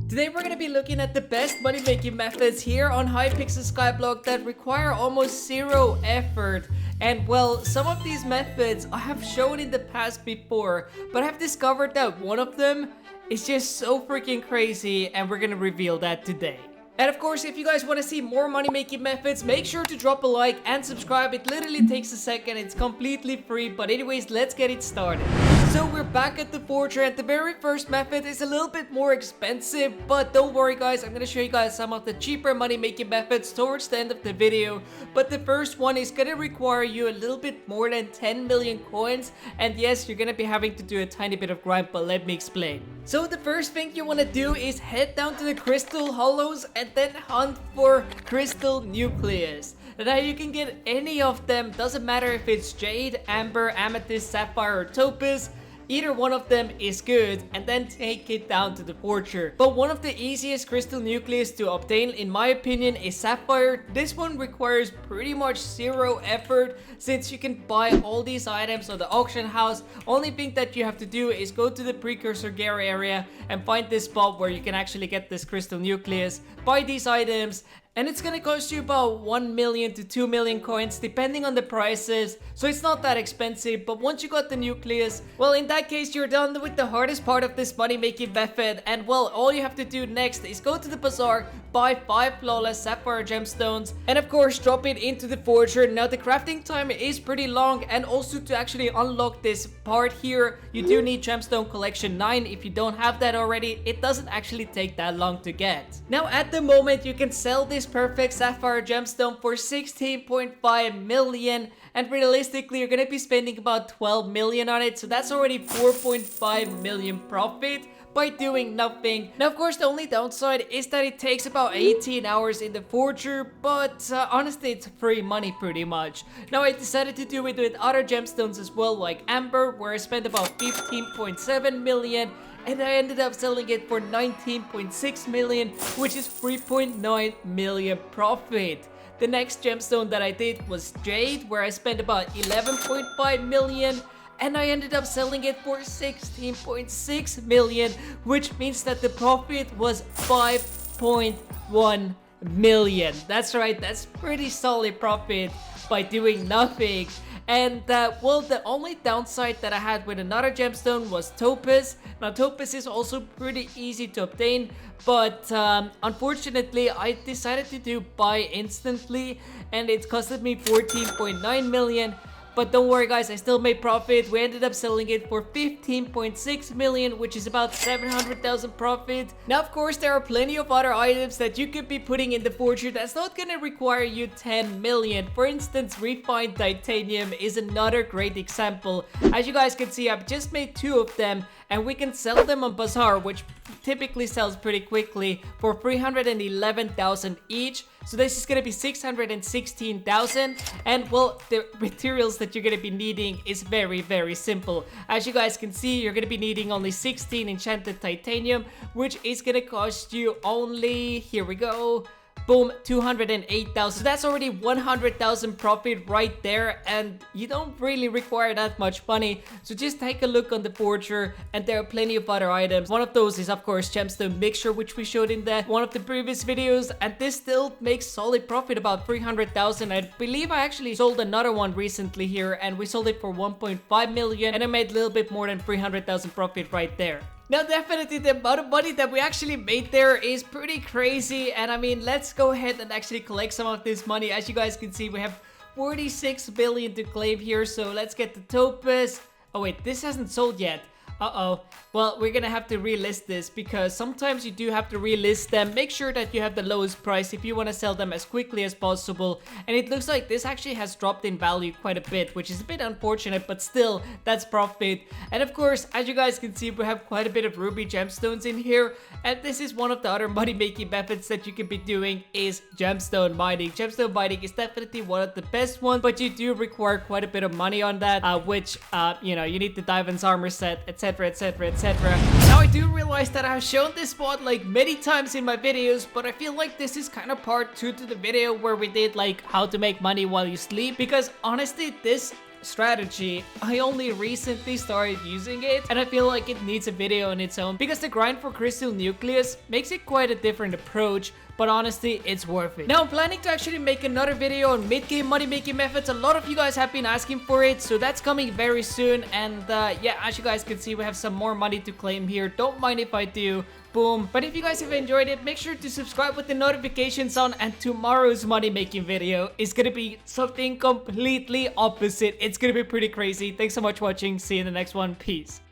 Today we're going to be looking at the best money making methods here on Hypixel Skyblock that require almost zero effort. And well, some of these methods I have shown in the past before, but I've discovered that one of them is just so freaking crazy, and we're going to reveal that today. And of course, if you guys want to see more money making methods, make sure to drop a like and subscribe. It literally takes a second, it's completely free. But anyways, let's get it started. So we're back at the forger, and the very first method is a little bit more expensive, but don't worry guys, I'm gonna show you guys some of the cheaper money making methods towards the end of the video. But the first one is gonna require you a little bit more than 10 million coins, and yes, you're gonna be having to do a tiny bit of grind, but let me explain. So the first thing you want to do is head down to the crystal hollows and then hunt for crystal nucleus. Now you can get any of them, doesn't matter if it's jade, amber, amethyst, sapphire or topaz. Either one of them is good, and then take it down to the forger. But one of the easiest crystal nucleus to obtain, in my opinion, is sapphire. This one requires pretty much zero effort since you can buy all these items on the auction house. Only thing that you have to do is go to the precursor gear area and find this spot where you can actually get this crystal nucleus, buy these items, and it's gonna cost you about 1 million to 2 million coins depending on the prices, so it's not that expensive. But once you got the nucleus, well, in that case you're done with the hardest part of this money making method. And well, all you have to do next is go to the bazaar, buy 5 flawless sapphire gemstones, and of course drop it into the forger. Now the crafting time is pretty long, and also to actually unlock this part here you do need gemstone collection 9. If you don't have that already, it doesn't actually take that long to get. Now at the moment you can sell this perfect sapphire gemstone for 16.5 million, and realistically you're gonna be spending about 12 million on it, so that's already 4.5 million profit by doing nothing. Now of course the only downside is that it takes about 18 hours in the forger, but honestly it's free money pretty much. Now I decided to do it with other gemstones as well, like amber, where I spent about 15.7 million, and I ended up selling it for 19.6 million, which is 3.9 million profit. The next gemstone that I did was jade, where I spent about 11.5 million, and I ended up selling it for 16.6 million, which means that the profit was 5.1 million. That's right, that's pretty solid profit by doing nothing. And well, the only downside that I had with another gemstone was topaz. Now topaz is also pretty easy to obtain, but unfortunately I decided to do buy instantly, and it costed me 14.9 million. But don't worry guys, I still made profit. We ended up selling it for 15.6 million, which is about 700,000 profit. Now of course there are plenty of other items that you could be putting in the forger that's not gonna require you 10 million. For instance, refined titanium is another great example. As you guys can see, I've just made 2 of them, and we can sell them on bazaar, which typically sells pretty quickly, for 311,000 each. So this is gonna be 616,000, and well, the materials that you're gonna be needing is very simple. As you guys can see, you're gonna be needing only 16 enchanted titanium, which is gonna cost you only, here we go, boom, 208,000. So that's already 100,000 profit right there, and you don't really require that much money. So just take a look on the forger, and there are plenty of other items. One of those is of course gemstone mixture, which we showed in one of the previous videos, and this still makes solid profit, about 300,000. I believe I actually sold another one recently here, and we sold it for 1.5 million, and I made a little bit more than 300,000 profit right there. Now definitely the amount of money that we actually made there is pretty crazy, and I mean, let's go ahead and actually collect some of this money. As you guys can see, we have 46 billion to claim here, so let's get the topaz. Oh wait, this hasn't sold yet. Uh-oh. Well, we're gonna have to relist this, because sometimes you do have to relist them. Make sure that you have the lowest price if you want to sell them as quickly as possible. And it looks like this actually has dropped in value quite a bit, which is a bit unfortunate, but still, that's profit. And of course, as you guys can see, we have quite a bit of ruby gemstones in here. And this is one of the other money making methods that you can be doing, is gemstone mining. Gemstone mining is definitely one of the best ones, but you do require quite a bit of money on that, which, you know, you need the diamond's armor set, etc, etc, etc. Now I do realize that I've shown this spot like many times in my videos, but I feel like this is kind of part 2 to the video where we did like how to make money while you sleep, because honestly this strategy, I only recently started using it, and I feel like it needs a video on its own because the grind for Crystal Nucleus makes it quite a different approach, but honestly, it's worth it. Now, I'm planning to actually make another video on mid-game money-making methods. A lot of you guys have been asking for it, so that's coming very soon. And yeah, as you guys can see, we have some more money to claim here. Don't mind if I do. Boom. But if you guys have enjoyed it, make sure to subscribe with the notifications on, and tomorrow's money-making video is gonna be something completely opposite. It's gonna be pretty crazy. Thanks so much for watching. See you in the next one. Peace.